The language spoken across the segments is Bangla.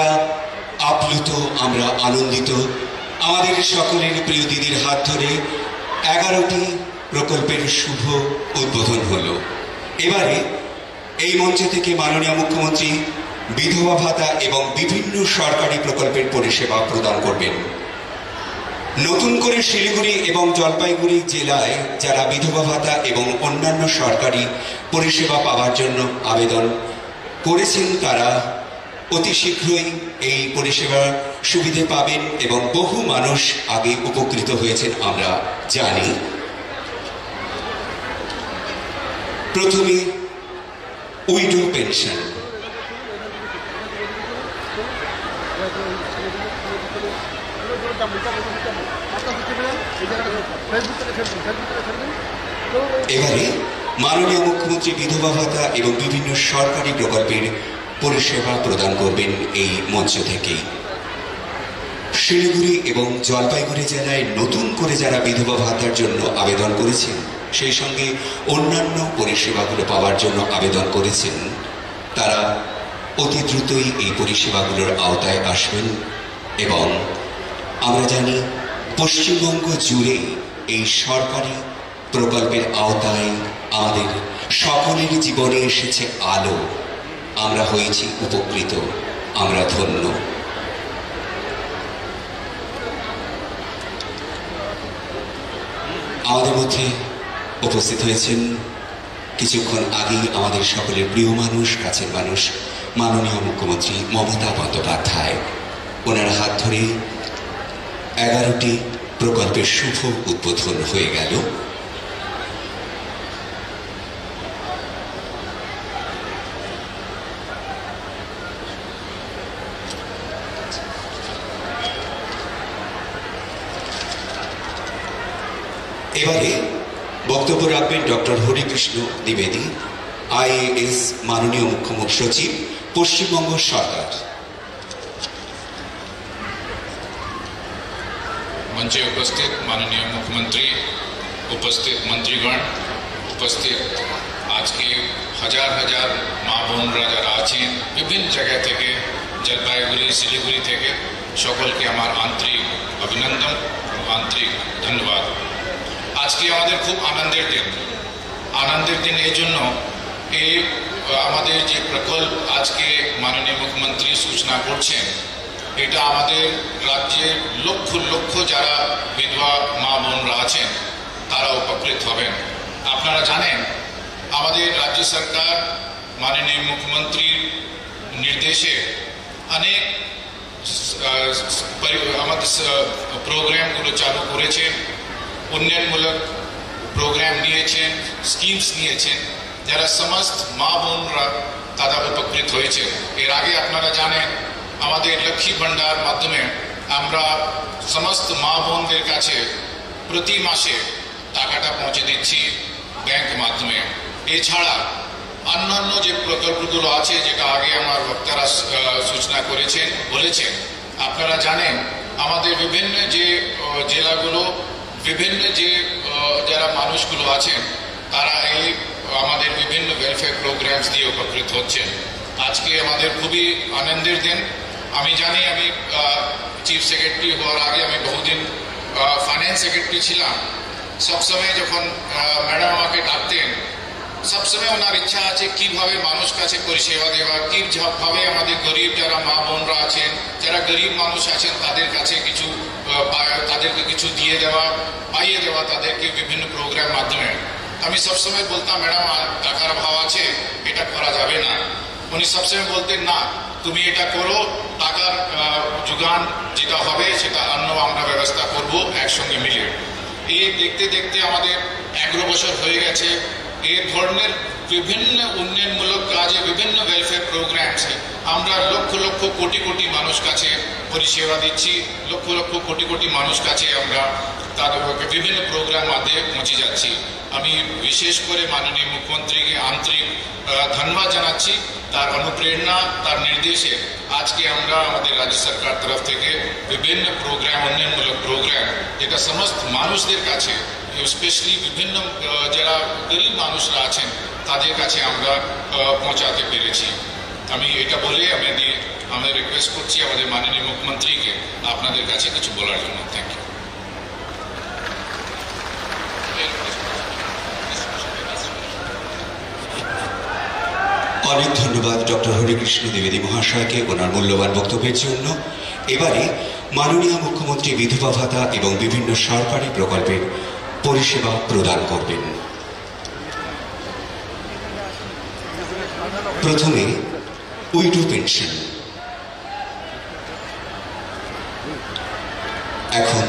আমরা আপ্লুত, আমরা আনন্দিত। আমাদের সকলের প্রিয় দিদির হাত ধরে 11টি প্রকল্পের শুভ উদ্বোধন হলো। এবারে এই মঞ্চ থেকে মাননীয় মুখ্যমন্ত্রী বিধবা ভাতা এবং বিভিন্ন সরকারি প্রকল্পের পরিষেবা প্রদান করবেন। নতুন করে শিলিগুড়ি এবং জলপাইগুড়ি জেলায় যারা বিধবা ভাতা এবং অন্যান্য সরকারি পরিষেবা পাওয়ার জন্য আবেদন করেছেন তারা অতি শীঘ্রই এই পরিষেবার সুবিধে পাবেন এবং বহু মানুষ আগে উপকৃত হয়েছেন আমরা জানি। প্রথমে উইডো পেনশন। এবারে মাননীয় মুখ্যমন্ত্রী বিধবা ভাতা এবং বিভিন্ন সরকারি প্রকল্পের পরিষেবা প্রদান করবেন এই মঞ্চ থেকেই। শিলিগুড়ি এবং জলপাইগুড়ি জেলায় নতুন করে যারা বিধবা ভাতার জন্য আবেদন করেছেন, সেই সঙ্গে অন্যান্য পরিষেবাগুলো পাওয়ার জন্য আবেদন করেছেন, তারা অতি দ্রুতই এই পরিষেবাগুলোর আওতায় আসবেন। এবং আমরা জানি পশ্চিমবঙ্গ জুড়ে এই সরকারি প্রকল্পের আওতায় আমাদের সকলের জীবনে এসেছে আলো। আমরা হয়েছি উপকৃত, আমরা ধন্য। আমাদের মধ্যে উপস্থিত হয়েছেন কিছুক্ষণ আগেই আমাদের সকলের প্রিয় মানুষ, কাছের মানুষ, মাননীয় মুখ্যমন্ত্রী মমতা বন্দ্যোপাধ্যায়। ওনার হাত ধরে 11টি প্রকল্পের শুভ উদ্বোধন হয়ে গেল। এবারে বক্তব্য রাখবেন ডক্টর হরিকৃষ্ণ দ্বিবেদী, IAS, মাননীয় মুখ্যমন্ত্রী সচিব, পশ্চিমবঙ্গ সরকার। मंचे उपस्थित माननीय मुख्यमंत्री, उपस्थित मंत्रीगण, उपस्थित आज के हजार हजार माँ বোনরা যারা আছেন বিভিন্ন জায়গা থেকে, জলপাইগুড়ি, শিলিগুড়ি থেকে, সকলকে আমার আন্তরিক অভিনন্দন, আন্তরিক ধন্যবাদ। আজকে আমাদের খুব আনন্দের দিন। আনন্দের দিন এই জন্য, এই আমাদের যে প্রকল্প আজকে মাননীয় মুখ্যমন্ত্রী সূচনা করছেন, এটা আমাদের রাজ্যের লক্ষ লক্ষ যারা বিধবা মা বোনরা আছেন তারা উপকৃত হবেন। আপনারা জানেন আমাদের রাজ্য সরকার মাননীয় মুখ্যমন্ত্রীর নির্দেশে অনেক আমাদের প্রোগ্রামগুলো চালু করেছেন, উন্নয়নমূলক প্রোগ্রাম নিয়েছেন, স্কিমস নিয়েছেন, যারা সমস্ত মা বোনরা তারা উপকৃত হয়েছে। এর আগে আপনারা জানেন আমাদের লক্ষ্মী ভান্ডার মাধ্যমে আমরা সমস্ত মা বোনদের কাছে প্রতি মাসে টাকাটা পৌঁছে দিচ্ছি ব্যাংক মাধ্যমে। এছাড়া অন্যান্য যে প্রকল্পগুলো আছে, যেটা আগে আমার বক্তারা সূচনা করেছেন, বলেছেন, আপনারা জানেন আমাদের বিভিন্ন যে জেলাগুলো, বিভিন্ন যে যারা মানুষগুলো আছেন তারা এই আমাদের বিভিন্ন ওয়েলফেয়ার প্রোগ্রামস দিয়ে উপকৃত হচ্ছেন। আজকে আমাদের খুবই আনন্দের দিন। আমি জানি, আমি চিফ সেক্রেটারি হওয়ার আগে আমি বহুদিন ফাইন্যান্স সেক্রেটারি ছিলাম। সবসময় যখন ম্যাডাম আমাকে ডাকতেন, সবসময় ওনার ইচ্ছা আছে কিভাবে মানুষ কাছে পরিষেবা দেওয়া, কিভাবে আমাদের গরিব যারা মা বোনরা আছেন, যারা গরিব মানুষ আছেন তাদের কাছে কিছু তাদেরকে কিছু দিয়ে দেওয়া, পাইয়ে দেওয়া তাদেরকে বিভিন্ন প্রোগ্রাম মাধ্যমে। আমি সবসময় বলতাম, ম্যাডাম টাকার অভাব আছে, এটা করা যাবে না। উনি সবসময় বলতেন, না তুমি এটা করো, টাকার যোগান যেটা হবে সেটা অন্য আমরা ব্যবস্থা করব একসঙ্গে মিলে। এই দেখতে দেখতে আমাদের 11 বছর হয়ে গেছে। এই ধরনের বিভিন্ন উন্নয়নমূলক কাজে, বিভিন্ন ওয়েলফেয়ার প্রোগ্রামসে আমরা লক্ষ লক্ষ কোটি কোটি মানুষ কাছে পরিষেবা দিচ্ছি, লক্ষ লক্ষ কোটি কোটি মানুষ কাছে আমরা তাদেরকে বিভিন্ন প্রোগ্রাম মাধ্যমে পৌঁছে যাচ্ছি। আমি বিশেষ করে মাননীয় মুখ্যমন্ত্রীকে আন্তরিক ধন্যবাদ জানাচ্ছি। তার অনুপ্রেরণা, তার নির্দেশে আজকে আমরা আমাদের রাজ্য সরকার তরফ থেকে বিভিন্ন প্রোগ্রাম, উন্নয়নমূলক প্রোগ্রাম, যেটা সমস্ত মানুষদের কাছে, স্পেশালি বিভিন্ন যারা গরিব মানুষরা আছেন তাদের কাছে আমরা পৌঁছাতে পেরেছি। আমি এটা বলে আমি রিকোয়েস্ট করছি আমাদের মাননীয় মুখ্যমন্ত্রীকে আপনাদের কাছে কিছু বলার জন্য। Thank you. অনেক ধন্যবাদ ডক্টর হরিকৃষ্ণ দ্বিবেদী মহাশয়কে ওনার মূল্যবান বক্তব্যের জন্য। এবারে মাননীয় মুখ্যমন্ত্রী বিধবা ভাতা এবং বিভিন্ন সরকারি প্রকল্পের পরিষেবা প্রদান করবেন। প্রথমে উইডো পেনশন। এখন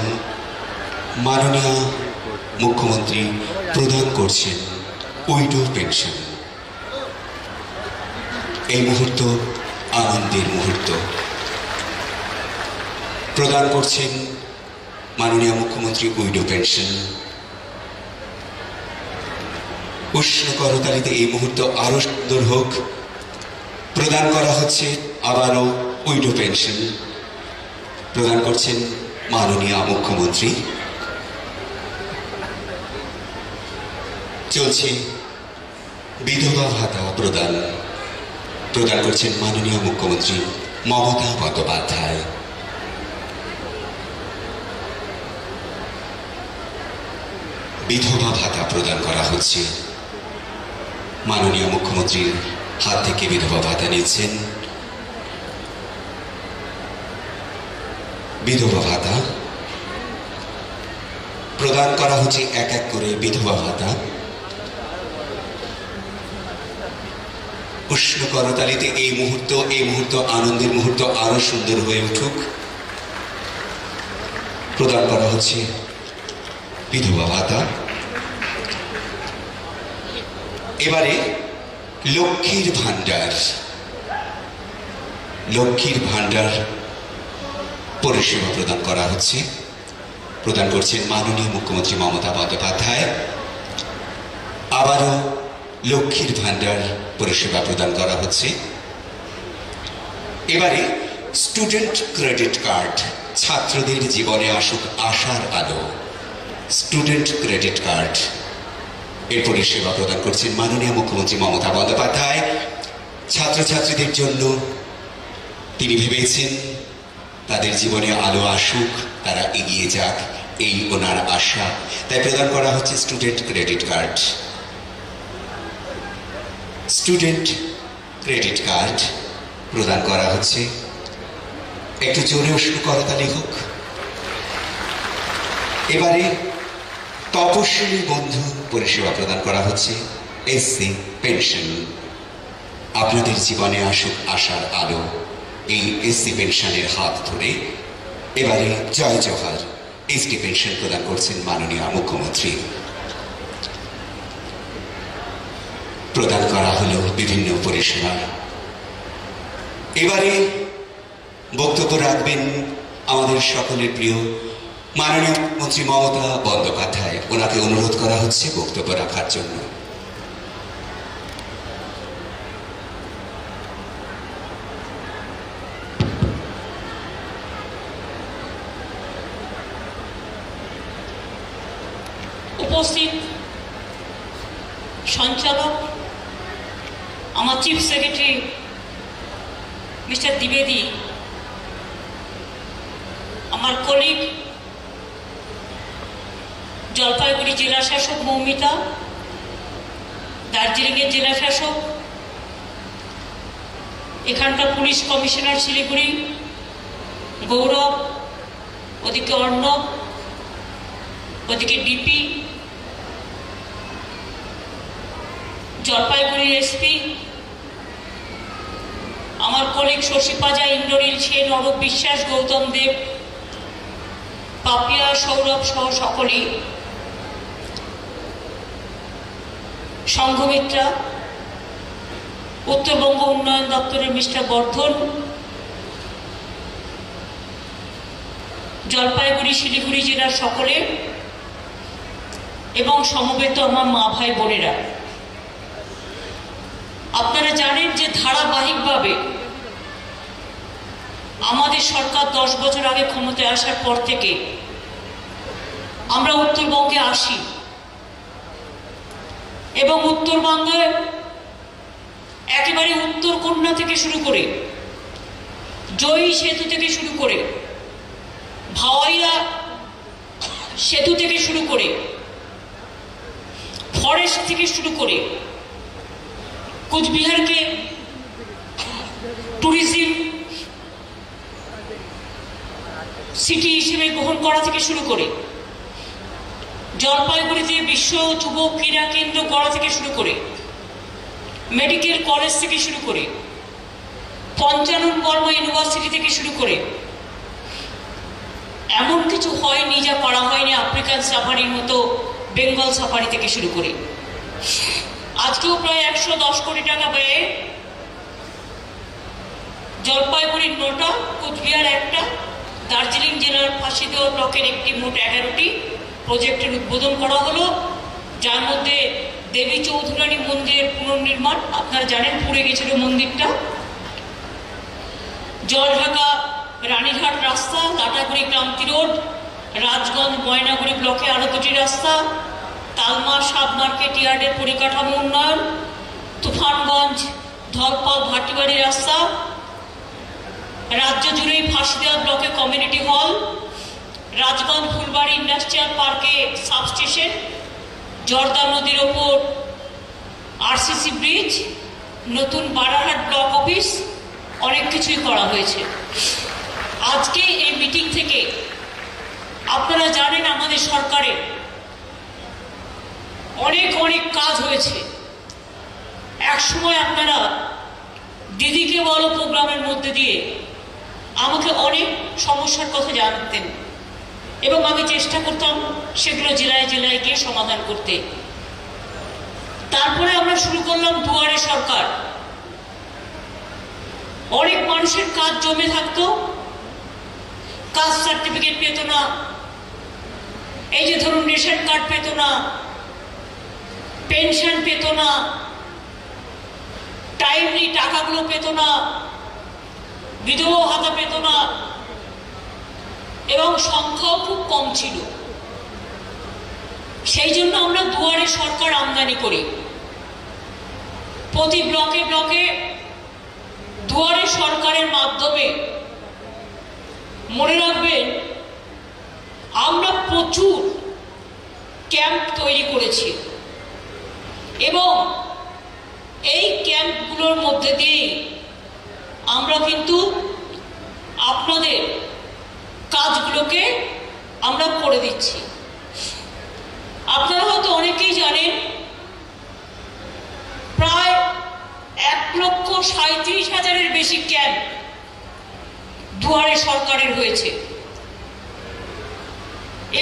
মাননীয় মুখ্যমন্ত্রী প্রদান করছেন উইডো পেনশন। এই মুহূর্ত আনন্দের মুহূর্ত। প্রদান করছেন মাননীয় মুখ্যমন্ত্রী উইডো পেনশন। উষ্ণ করতালিতে এই মুহূর্ত আরো সুন্দর হোক। প্রদান করা হচ্ছে আবারও উইডো পেনশন। প্রদান করছেন মাননীয় মুখ্যমন্ত্রী। চলছে বিধবা ভাতা প্রদান। প্রদান করছেন মাননীয় মুখ্যমন্ত্রী মমতা বন্দ্যোপাধ্যায়। বিধবা ভাতা প্রদান করা হচ্ছে। মাননীয় মুখ্যমন্ত্রীর হাত থেকে বিধবা ভাতা নিচ্ছেন। বিধবা ভাতা প্রদান করা হচ্ছে এক এক করে বিধবা ভাতা। উষ্ণ করতালিতে এই মুহূর্ত আনন্দের মুহূর্ত আরো সুন্দর হয়ে উঠুক। প্রদান করা হচ্ছে বিধবা ভাতা। এবারে লক্ষ্মীর ভান্ডার। লক্ষ্মীর ভান্ডার পরিষেবা প্রদান করা হচ্ছে। প্রদান করছেন মাননীয় মুখ্যমন্ত্রী মমতা বন্দ্যোপাধ্যায়। আবারও লক্ষ্মীর ভান্ডার পরিষেবা প্রদান করা হচ্ছে। এবারে স্টুডেন্ট ক্রেডিট কার্ড। ছাত্রদের জীবনে আসুক আশার আলো। স্টুডেন্ট ক্রেডিট কার্ড এর পরিষেবা প্রদান করছেন মাননীয় মুখ্যমন্ত্রী মমতা বন্দ্যোপাধ্যায়। ছাত্রছাত্রীদের জন্য তিনি ভেবেছেন তাদের জীবনে আলো আসুক, তারা এগিয়ে যাক, এই ওনার আশা। তাই প্রদান করা হচ্ছে student credit card. Student credit card প্রদান করা হচ্ছে। একটু জোরে উষ্ণ করতালি হোক। এবারে তপশিলি বন্ধু পরিষেবা প্রদান করা হচ্ছে। SC pension. আপনাদের জীবনে আসুক আশার আলো, এই এসসি পেনশনের হাত ধরে এবারে জয় জোহার এসটি পেনশন প্রদান করছেন মাননীয় মুখ্যমন্ত্রী। প্রদান করা হলো বিভিন্ন পরিষেবা। এবারে বক্তব্য রাখবেন আমাদের সকলের প্রিয় মাননীয় মন্ত্রী মমতা বন্দ্যোপাধ্যায়। ওনাকে অনুরোধ করা হচ্ছে বক্তব্য রাখার জন্য। উপস্থিত সঞ্চালক, আমার চিফ সেক্রেটারি মিস্টার দ্বিবেদী, আমার কলিগ জলপাইগুড়ি জেলা শাসক মৌমিতা, দার্জিলিংয়ের জেলা শাসক, এখানকার পুলিশ কমিশনার শিলিগুড়ি গৌরব, ওদিকে অর্ণব, ওদিকে ডিপি, জলপাইগুড়ির এসপি, আমার কলিগ শশী পাজা, ইন্দ্রনীল সেন, অরূপ বিশ্বাস, গৌতম দেব, পাপিয়া, সৌরভ সহ সকলেই, সংঘমিত্রা, উত্তরবঙ্গ উন্নয়ন দপ্তরের মিস্টার বর্ধন, জলপাইগুড়ি শিলিগুড়ি জেলার সকলে এবং সমবেত আমার মা ভাই বোনেরা, আপনারা জানেন যে ধারাবাহিকভাবে আমাদের সরকার 10 বছর আগে ক্ষমতায় আসার পর থেকে আমরা উত্তরবঙ্গে আসি এবং উত্তরবঙ্গে একেবারে উত্তর কন্যা থেকে শুরু করে, জয়ী সেতু থেকে শুরু করে, ভাওয়াইয়া সেতু থেকে শুরু করে, ফরেস্ট থেকে শুরু করে, কোচবিহারকে ট্যুরিজম সিটি হিসেবে গ্রহণ করা থেকে শুরু করে, জলপাইগুড়িতে বিশ্ব যুব ক্রীড়া কেন্দ্র করা থেকে শুরু করে, মেডিকেল কলেজ থেকে শুরু করে, পঞ্চানন বর্মা ইউনিভার্সিটি থেকে শুরু করে, এমন কিছু হয়নি যা করা হয়নি আফ্রিকান সাফারির মতো বেঙ্গল সাফারি থেকে শুরু করে। আজকেও প্রায় 110 কোটি টাকা ব্যয়ে জলপাইগুড়ির 9টা, কোচবিহার 1টা, দার্জিলিং জেলার ফাঁসিদেওয়া ব্লকের একটি, মোট 11টি প্রজেক্টের উদ্বোধন করা হলো, যার মধ্যে দেবী চৌধুরানী মন্দিরের পুনর্নির্মাণ, আপনারা জানেন পুড়ে গেছিল মন্দিরটা, জলঢাকা রানীঘাট রাস্তা, লাটাগুড়ি ক্রান্তি রোড, রাজগঞ্জ ময়নাগুড়ি ব্লকে আরো 2টি রাস্তা, তালমা সাব মার্কেট ইয়ার্ডের পরিকাঠামো উন্নয়ন, তুফানগঞ্জ ধলপাল ভাটিবাড়ি রাস্তা, রাজ্য জুড়েই ফাঁসিদেওয়া ব্লকে community hall, Rajganj Phulbari industrial পার্কে সাবস্টেশন, জর্দা নদীর ওপর আরসিসি ব্রিজ, নতুন বারারহাট ব্লক অফিস, অনেক কিছুই করা হয়েছে। আজকে এই মিটিং থেকে আপনারা জানেন আমাদের সরকারের অনেক অনেক কাজ হয়েছে। এক সময় আপনারা দিদিকে বলো প্রোগ্রামের মধ্যে দিয়ে আমাকে অনেক সমস্যার কথা জানতেন এবং আমি চেষ্টা করতাম সেগুলো জেলায় জেলায় গিয়ে সমাধান করতে। তারপরে আমরা শুরু করলাম দুয়ারে সরকার। অনেক মানুষের কাজ জমে থাকতো, কাস্ট সার্টিফিকেট পেত না, এই যে ধরুন রেশন কার্ড পেত না, পেনশন পেত না, টাইমলি টাকাগুলো পেত না, বিধবা ভাতা পেত না এবং সংখ্যাও খুব কম ছিল। সেই জন্য আমরা দুয়ারে সরকার আমদানি করি। প্রতি ব্লকে ব্লকে দুয়ারে সরকারের মাধ্যমে, মনে রাখবেন, আমরা প্রচুর ক্যাম্প তৈরি করেছি এবং এই ক্যাম্পগুলোর মধ্যে দিয়ে আমরা কিন্তু আপনাদের কাজগুলোকে আমরা করে দিচ্ছি। আপনারা হয়তো অনেকেই জানেন প্রায় 1,37,000-এর বেশি ক্যাম্প দুয়ারে সরকারের হয়েছে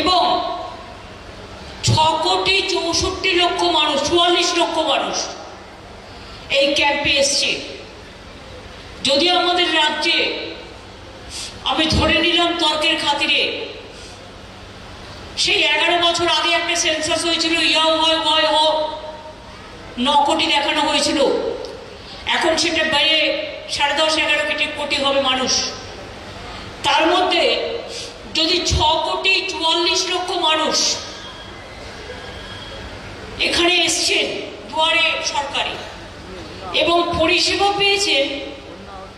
এবং 6,64,00,000 মানুষ, 44 লক্ষ মানুষ এই ক্যাম্পে এসছে। যদি আমাদের রাজ্যে, আমি ধরে নিলাম তর্কের খাতিরে, সেই 11 বছর আগে একটা সেন্সাস হয়েছিল, ইয়াও হয় ভয় হো, 9 কোটি দেখানো হয়েছিল, এখন সেটা বেড়ে 10.5-11 কোটি হবে মানুষ। তার মধ্যে যদি 6,44,00,000 মানুষ এখানে এসছেন দুয়ারে সরকারি এবং পরিষেবা পেয়েছেন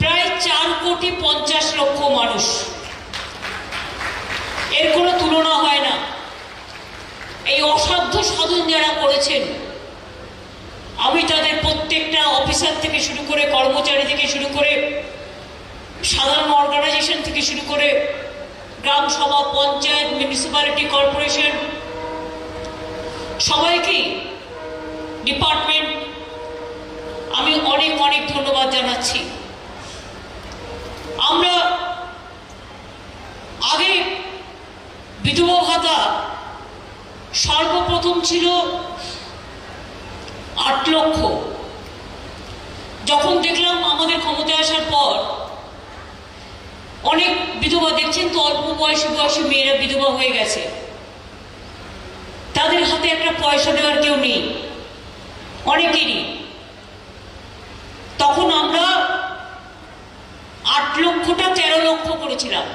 প্রায় 4,50,00,000 মানুষ, এর কোনো তুলনা হয় না। এই অসাধ্য সাধন যারা করেছেন, আমি তাদের প্রত্যেকটা অফিসার থেকে শুরু করে, কর্মচারী থেকে শুরু করে, সাধারণ অর্গানাইজেশন থেকে শুরু করে, গ্রাম সভা, পঞ্চায়েত, মিউনিসিপ্যালিটি কর্পোরেশন, সবাইকেই, ডিপার্টমেন্ট, আমি অনেক অনেক ধন্যবাদ জানাচ্ছি। আমরা আগে বিধবা ভাতা সর্বপ্রথম ছিল 8 লক্ষ। যখন দেখলাম আমাদের ক্ষমতায় আসার পর অনেক বিধবা, দেখছেন তো অল্প বয়সী মেয়েরা বিধবা হয়ে গেছে, তাদের হাতে একটা পয়সা দেওয়ার কেউ নেই, অনেকেরই। তখন আমরা 8 লক্ষটা 13 লক্ষ করেছিলাম।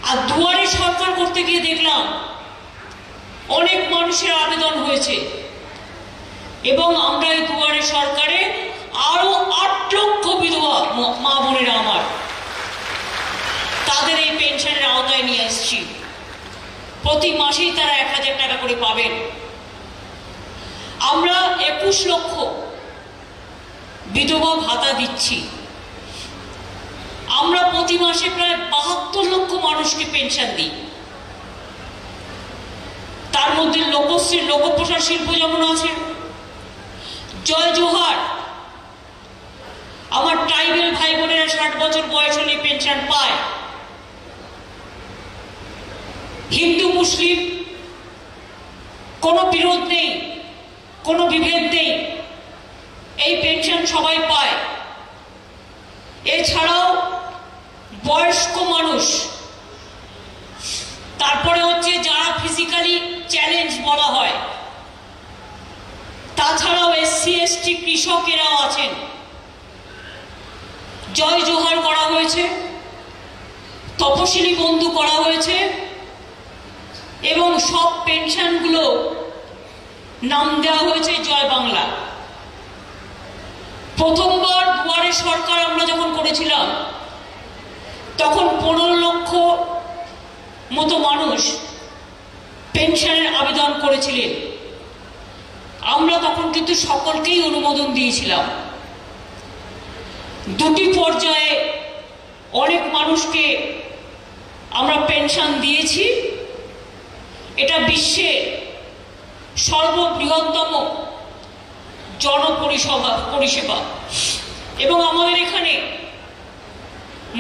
আর দুয়ারে সরকার করতে গিয়ে দেখলাম অনেক মানুষের আবেদন হয়েছে এবং আমরা এই দুয়ারে সরকারে আরো 8 লক্ষ বিধবা মা বোনেরা আমার তাদের এই পেনশনের আওতায় নিয়ে এসেছি। প্রতি মাসেই তারা 1000 টাকা করে পাবেন। আমরা 21 লক্ষ বিধবা ভাতা দিচ্ছি। আমরা প্রতি মাসে প্রায় 72 লক্ষ মানুষকে পেনশন দিই। তার মধ্যে লোকশ্রী লোকপ্রসার শিল্প যেমন আছে, জয় জোহার, আমার ট্রাইবেল ভাই বোনেরা 60 বছর বয়স হলে পেনশন পায়। হিন্দু মুসলিম কোনো বিরোধ নেই, কোনো বিভেদ নেই, এই পেনশন সবাই পায়। এছাড়াও বয়স্ক মানুষ, তারপরে হচ্ছে যারা ফিজিক্যালি চ্যালেঞ্জ বলা হয়, তাছাড়াও এসসি এসটি কৃষকেরাও আছেন। জয় জোহার করা হয়েছে, তপশিলি বন্ধু করা হয়েছে এবং সব পেনশনগুলো নাম দেওয়া হয়েছে জয় বাংলা। প্রথমবার দুয়ারে সরকার আমরা যখন করেছিলাম তখন 15 লক্ষ মতো মানুষ পেনশনের আবেদন করেছিলেন। আমরা তখন কিন্তু সকলকেই অনুমোদন দিয়েছিলাম। দুটি পর্যায়ে অনেক মানুষকে আমরা পেনশন দিয়েছি। এটা বিশ্বের সর্ববৃহত্তম পরিষেবা এবং আমাদের এখানে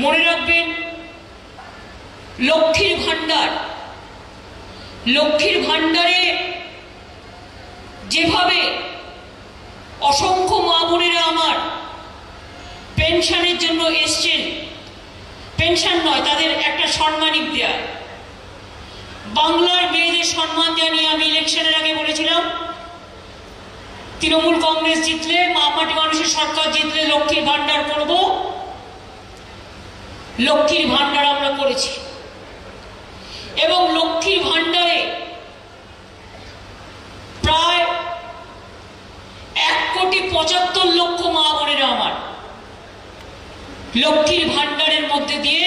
মনে রাখবেন লক্ষ্মীর ভান্ডারে যেভাবে অসংখ্য মা বোনেরা আমার পেনশনের জন্য এসছেন, পেনশন নয়, তাদের একটা সম্মানিক দেয়া, বাংলার মেয়েদের সম্মান জানিয়ে আমি ইলেকশনের আগে বলেছিলাম তৃণমূল কংগ্রেস জিতলে, মাটি মানুষের সরকার জিতলে লক্ষ্মীর ভান্ডার করব। লক্ষ্মীর ভান্ডার আমরা করেছি এবং লক্ষ্মীর ভান্ডারে প্রায় 1,75,00,000 মা বোনেরা আমার লক্ষ্মীর ভান্ডারের মধ্যে দিয়ে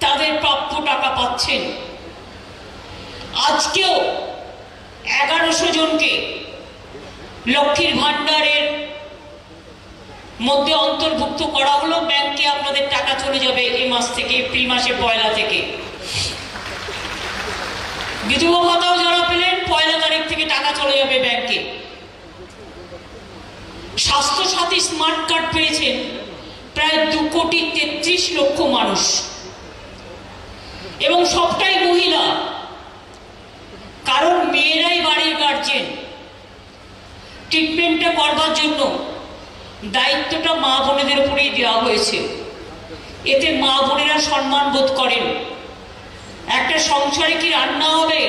তাদের প্রাপ্য টাকা পাচ্ছেন। আজকেও 1100 জনকে লক্ষ্মীর ভান্ডারের মধ্যে অন্তর্ভুক্ত করা হলো। ব্যাংকে আপনাদের টাকা চলে যাবে এই মাস থেকে, এপ্রিল মাসে 1 থেকে। বিধবা ভাতাও যারা পেলেন 1 তারিখ থেকে টাকা চলে যাবে ব্যাংকে। স্বাস্থ্যসাথী স্মার্ট কার্ড পেয়েছেন প্রায় 2,33,00,000 মানুষ এবং সবটাই মহিলা, কারণ মেয়েরাই বাড়ির গার্জেন। ট্রিটমেন্টটা করবার জন্য দায়িত্বটা মা বোনেদের উপরেই দেওয়া হয়েছে। এতে মা বোনেরা সম্মান বোধ করেন। একটা সংসারে কি রান্না হবে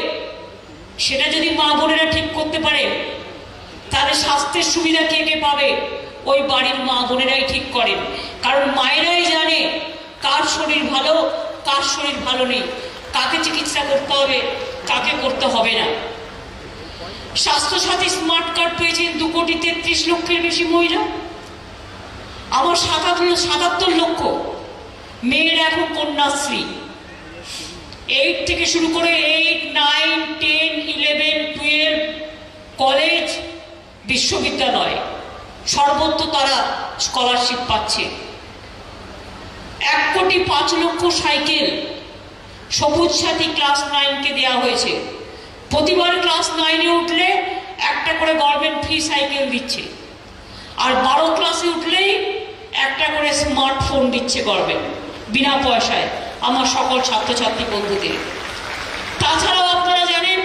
সেটা যদি মা বোনেরা ঠিক করতে পারে তাহলে স্বাস্থ্যের সুবিধা কে কে পাবে? ওই বাড়ির মা বোনেরাই ঠিক করেন, কারণ মায়েরাই জানে কার শরীর ভালো, কার শরীর ভালো নেই, কাকে চিকিৎসা করতে হবে, কাকে করতে হবে না। স্বাস্থ্যসাথী স্মার্ট কার্ড পেয়েছেন 2,33,00,000 বেশি মহিলা। আমার 77 লক্ষ মেয়েরা এখন কন্যাশ্রী। 8 থেকে শুরু করে 8, 9, 10, 11, 12 কলেজ, বিশ্ববিদ্যালয় সর্বত্র তারা স্কলারশিপ পাচ্ছে। 1,05,00,000 সাইকেল সবুজ সাথী ক্লাস 9কে দেওয়া হয়েছে। প্রতিবার ক্লাস 9-এ উঠলে একটা করে গভর্নমেন্ট ফ্রি সাইকেল দিচ্ছে, আর 12 ক্লাসে উঠলেই একটা করে স্মার্টফোন দিচ্ছে গভর্নমেন্ট বিনা পয়সায় আমার সকল ছাত্রছাত্রী বন্ধুদের। তাছাড়াও আপনারা জানেন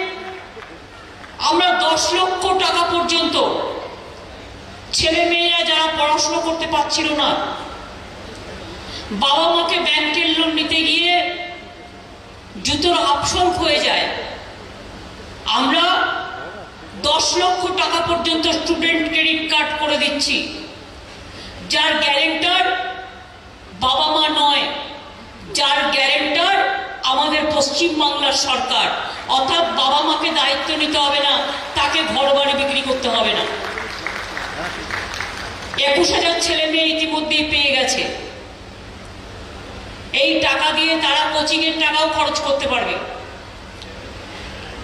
আমরা 10 লক্ষ টাকা পর্যন্ত ছেলে মেয়েরা যারা পড়াশোনা করতে পারছিল না, বাবা মাকে ব্যাংকের লোন নিতে গিয়ে জুতোর আপসল হয়ে যায়, আমরা 10 লক্ষ টাকা পর্যন্ত স্টুডেন্ট ক্রেডিট কার্ড করে দিচ্ছি, যার গ্যারেন্টার বাবা মা নয়, যার গ্যারেন্টার আমাদের পশ্চিমবাংলার সরকার। অর্থাৎ বাবা মাকে দায়িত্ব নিতে হবে না, টাকা তাকে ঘর বাড়ি বিক্রি করতে হবে না। 21,000 ছেলে মেয়ে ইতিমধ্যেই পেয়ে গেছে। এই টাকা দিয়ে তারা কোচিং এর টাকাও খরচ করতে পারবে,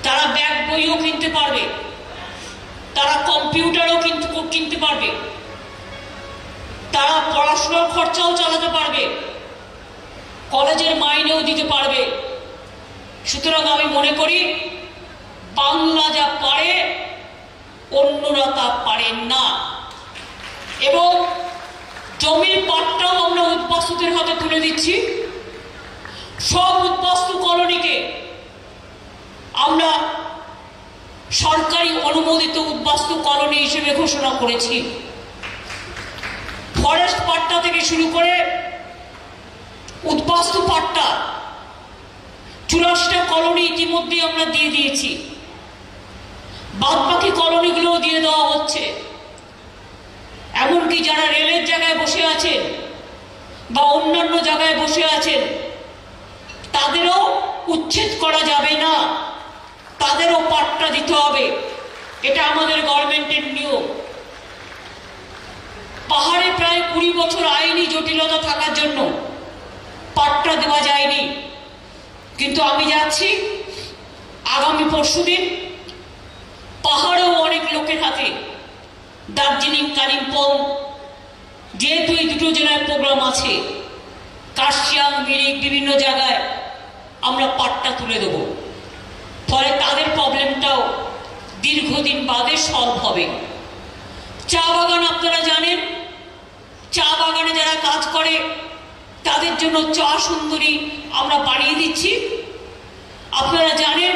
তারা ব্যাগ বইও কিনতে পারবে, তারা কম্পিউটারও কিনতে পারবে, তারা পড়াশোনার খরচাও চালাতে পারবে, কলেজের মাইনেও দিতে পারবে। সুতরাং আমি মনে করি বাংলা যা পারে অন্যরা তা পারেন না। এবং জমির পাট্টাও আমরা উদ্বাস্তুদের হাতে তুলে দিচ্ছি। সব উদ্বাস্তু কলোনিকে আমরা সরকারি অনুমোদিত উদ্বাস্তু কলোনি হিসেবে ঘোষণা করেছি। ফরেস্ট পাট্টা থেকে শুরু করে উদ্বাস্তু পাট্টা 84টা কলোনি ইতিমধ্যে আমরা দিয়ে দিয়েছি। বাদবাকি কলোনিগুলোও দিয়ে দেওয়া হচ্ছে। এমনকি যারা রেলের জায়গায় বসে আছেন বা অন্যান্য জায়গায় বসে আছেন তাদেরও উচ্ছেদ করা যাবে না, তাদেরও পাট্টা দিতে হবে। এটা আমাদের গভর্নমেন্টের নিয়ম। পাহাড়ে প্রায় 20 বছর আইনি জটিলতা থাকার জন্য পাট্টা দেওয়া যায়নি, কিন্তু আমি যাচ্ছি আগামী পরশুদিন পাহাড়েও অনেক লোকের হাতে, দার্জিলিং, কালিম্পং, যেহেতু এই দুটো জেলায় প্রোগ্রাম আছে, কার্শিয়াং, মিরিক, বিভিন্ন জায়গায় আমরা পাট্টা তুলে দেব। ফলে তাদের প্রবলেমটাও দীর্ঘদিন বাদে সলভ হবে। চা বাগান আপনারা জানেন, চা বাগানে যারা কাজ করে তাদের জন্য চা সুন্দরী আমরা বানিয়ে দিচ্ছি। আপনারা জানেন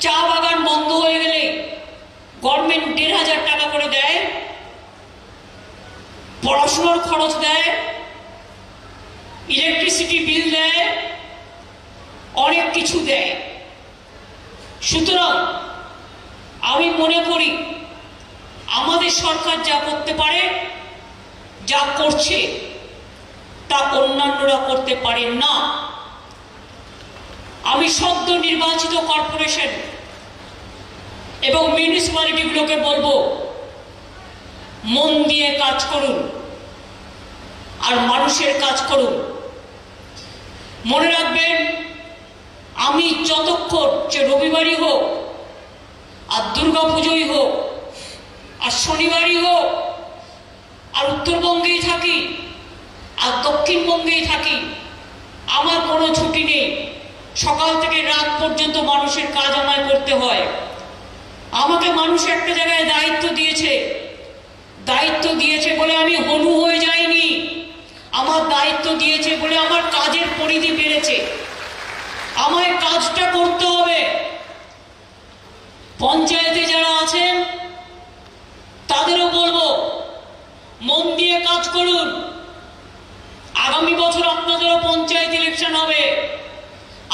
চা বাগান বন্ধ হয়ে গেলে গভর্নমেন্ট 1,500 টাকা করে দেয়, পড়াশোনার খরচ দেয়, ইলেকট্রিসিটি বিল দেয়, অনেক কিছু দেয়। সুতরাং আমি মনে করি আমাদের সরকার যা করতে পারে, যা করছে, তা অন্যান্যরা করতে পারেন না। আমি সদ্য নির্বাচিত কর্পোরেশন এবং মিউনিসিপ্যালিটিগুলোকে বলবো, মন দিয়ে কাজ করুন আর মানুষের কাজ করুন। মনে রাখবেন, আমি যতক্ষণ, যে রবিবারই হোক আর দুর্গা পুজোই হোক আর শনিবারই হোক, আর উত্তরবঙ্গেই থাকি আর দক্ষিণবঙ্গেই থাকি, আমার কোনো ছুটি নেই। সকাল থেকে রাত পর্যন্ত মানুষের কাজ আমায় করতে হয়। আমাকে মানুষ একটা জায়গায় দায়িত্ব দিয়েছে বলে আমি হনু হয়ে যাইনি। আমার দায়িত্ব দিয়েছে বলে আমার কাজের পরিধি বেড়েছে। আমায় কাজটা করতে হবে। পঞ্চায়েতে যারা আছেন তাদেরও বলবো, মন দিয়ে কাজ করুন। আগামী বছর আপনাদেরও পঞ্চায়েত ইলেকশন হবে।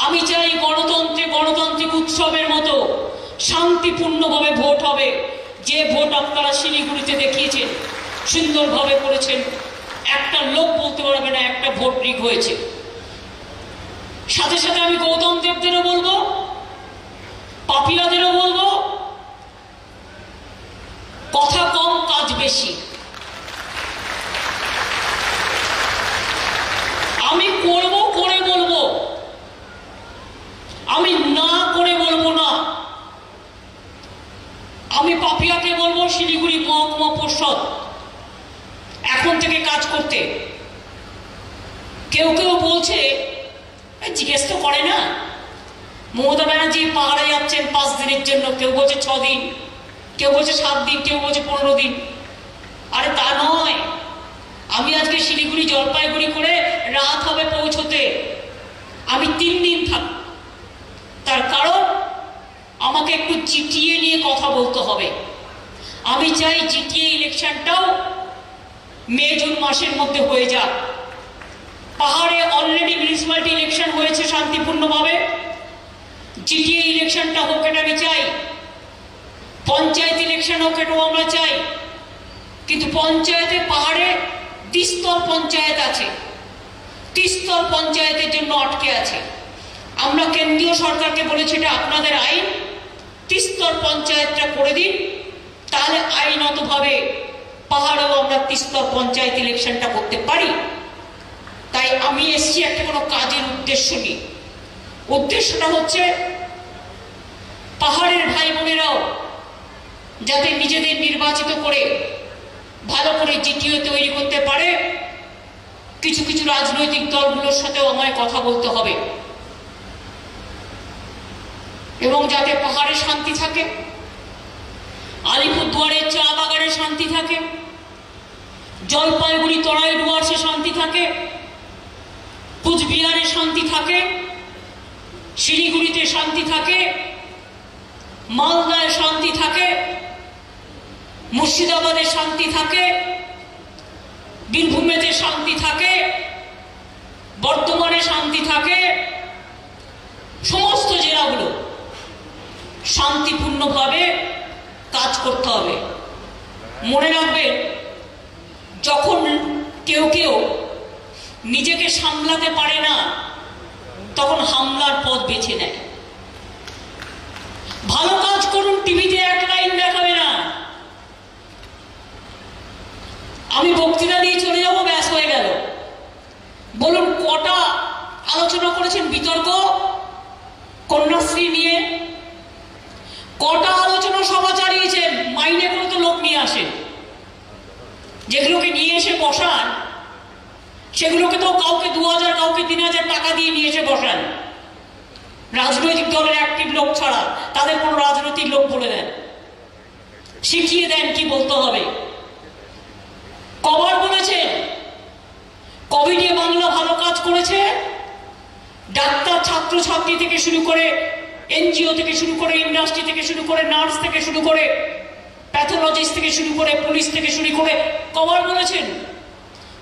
আমি চাই গণতান্ত্রিক উৎসবের মতো শান্তিপূর্ণভাবে ভোট হবে। যে ভোট আপনারা শিলিগুড়িতে দেখিয়েছেন, সুন্দরভাবে করেছেন, একটা লোক বলতে পারবে না একটা ভোট রিগ হয়েছে। সাথে সাথে আমি গৌতম দেবদেরও বলবো, পাপিয়াদেরও বলবো, কথা কম কাজ বেশি। আমি করব করে বলবো, আমি না করে বলবো না। আমি পাপিয়াকে বলবো শিলিগুড়ি মহকুমা পরিষদ এখন থেকে কাজ করতে। কেউ বলছে, জিজ্ঞেস তো করে না, মমতা ব্যানার্জি পাহাড়ে যাচ্ছেন 5 দিনের জন্য, কেউ বলছে 6 দিন, কেউ বলছে 7 দিন, কেউ বলছে 15 দিন। আরে তা নয়, আমি আজকে শিলিগুড়ি জলপাইগুড়ি করে রাত হবে পৌঁছতে, আমি 3 দিন থাকব। তার কারণ আমাকে একটু জিটিএ নিয়ে কথা বলতে হবে। আমি চাই জিটিএ ইলেকশনটাও মে-জুন মাসের মধ্যে হয়ে যাক। পাহাড়ে অলরেডি মিউনিসিপ্যালিটি ইলেকশন হয়েছে শান্তিপূর্ণভাবে, জিটিএ ইলেকশনটা হোক, এটা আমি চাই। পঞ্চায়েত ইলেকশন হোক, এটাও আমরা চাই। কিন্তু পঞ্চায়েতে পাহাড়ে দ্বিস্তর পঞ্চায়েত আছে, ত্রিস্তর পঞ্চায়েতের জন্য আটকে আছে। আমরা কেন্দ্রীয় সরকারকে বলেছি, এটা আপনাদের আইন, তিস্তর পঞ্চায়েতটা করে দিন, তাহলে আইনতভাবে পাহাড়েও আমরা তিস্তর পঞ্চায়েত ইলেকশনটা করতে পারি। তাই আমি এসছি একটা কোনো কাজের উদ্দেশ্য নিয়ে। উদ্দেশ্যটা হচ্ছে পাহাড়ের ভাই বোনেরাও যাতে নিজেদের নির্বাচিত করে ভালো করে জিটিও তৈরি করতে পারে। কিছু কিছু রাজনৈতিক দলগুলোর সাথেও আমায় কথা বলতে হবে, এবং যাতে পাহাড়ে শান্তি থাকে, আলিপুরদুয়ারের চা বাগানে শান্তি থাকে, জলপাইগুড়ি তরাই ডুয়ার্সে শান্তি থাকে, কুচবিহারে শান্তি থাকে, শিলিগুড়িতে শান্তি থাকে, মালদায় শান্তি থাকে, মুর্শিদাবাদে শান্তি থাকে, বীরভূমেতে শান্তি থাকে, বর্ধমানে শান্তি থাকে। সমস্ত জেলাগুলো শান্তিপূর্ণভাবে কাজ করতে হবে। মনে রাখবেন, যখন কেউ কেউ নিজেকে সামলাতে পারে না, তখন হামলার পথ বেছে নেয়। ভালো কাজ করুন, টিভিতে এক লাইন দেখাবে না। আমি বক্তৃতা দিয়ে চলে যাব, ব্যাস হয়ে গেল। বলুন, কটা আলোচনা করেছেন বিতর্ক কন্যাশ্রী নিয়ে? কটা আলোচনা সভা চালিয়েছেন? মাইনে করে তো লোক নিয়ে আসেন, যেগুলোকে নিয়ে এসে বসান সেগুলোকে তো কাউকে 2000 কাউকে 3000 টাকা দিয়ে নিয়ে এসে বসান। রাজনৈতিক দলের অ্যাক্টিভ লোক ছাড়া তাদের কোনো রাজনৈতিক লোক বলে দেন, শিখিয়ে দেন কি বলতে হবে। কবার বলেছেন কোভিডে বাংলা ভালো কাজ করেছে? ডাক্তার, ছাত্রছাত্রী থেকে শুরু করে, এনজিও থেকে শুরু করে, ইন্ডাস্ট্রি থেকে শুরু করে, নার্স থেকে শুরু করে, প্যাথোলজিস্ট থেকে শুরু করে, পুলিশ থেকে শুরু করে, কবার বলেছেন?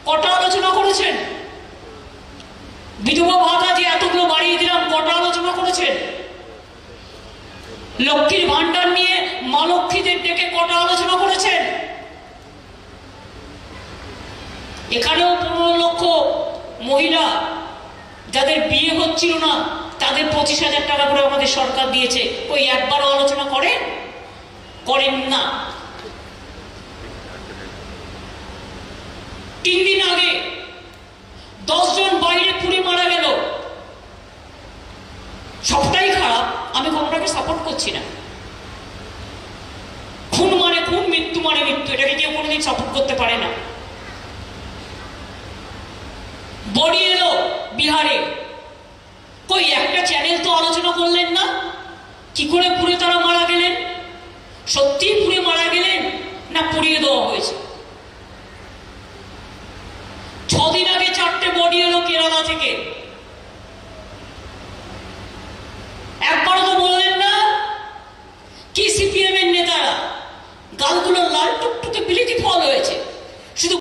কটা আলোচনা করেছেন? বিধবা ভাতা যে এতগুলো বাড়িয়ে দিলাম, কটা আলোচনা করেছেন? লক্ষ্মীর ভান্ডার নিয়ে মা লক্ষ্মীদের ডেকে কটা আলোচনা করেছেন? এখানেও 15 লক্ষ মহিলা যাদের বিয়ে হচ্ছিল না, তাদের 25,000 টাকা করে আমাদের সরকার দিয়েছে। ওই একবারও আলোচনা করেন না। 3 দিন আগে 10 জন বাইরে পুড়ে মারা গেল। সবটাই খারাপ, আমি কোনোটাকে সাপোর্ট করছি না। খুন মানে খুন, মৃত্যু মানে মৃত্যু, এটাকে কেউ কোনোদিন সাপোর্ট করতে পারে না। বডি এলো বিহারে, কই একটা চ্যানেল তো আলোচনা করলেন না কি করে পুড়ে তারা মারা গেলেন? সত্যি পুড়ে মারা গেলেন না পুড়িয়ে দেওয়া হয়েছে? 6 দিন আগে 4টে বডি এলো কেরালা থেকে, একবারও তো বললেন